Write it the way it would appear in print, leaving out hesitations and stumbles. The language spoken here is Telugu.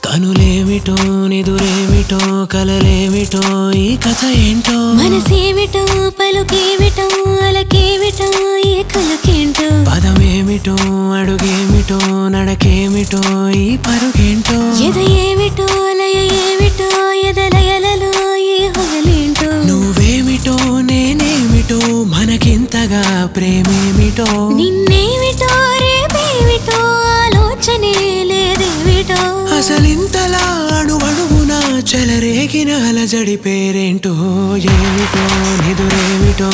కనులేమిటో నిదురేమిటో కలలేమిటో ఈ కథ ఏంటో మనసేమిటో పలుకేమిటో అలకేమిటో ఈ కలకేంటో పదమేమిటో అడుగేమిటో నడకేమిటో ఈ పరుగేంటో ఎద ఏమిటో లయ ఏమిటో ఎదలయలలో ఈ హొగలేంటో నువ్వేమిటో నేనేమిటో మనకింతగా ప్రేమేమిటో నిన్నేమిటో రేపేమిటో ఆలోచనే లేదేమిటో అసలింతలా చెలరేగిన అలజడి పేరేంటో ఏమిటో నిదురేమిటో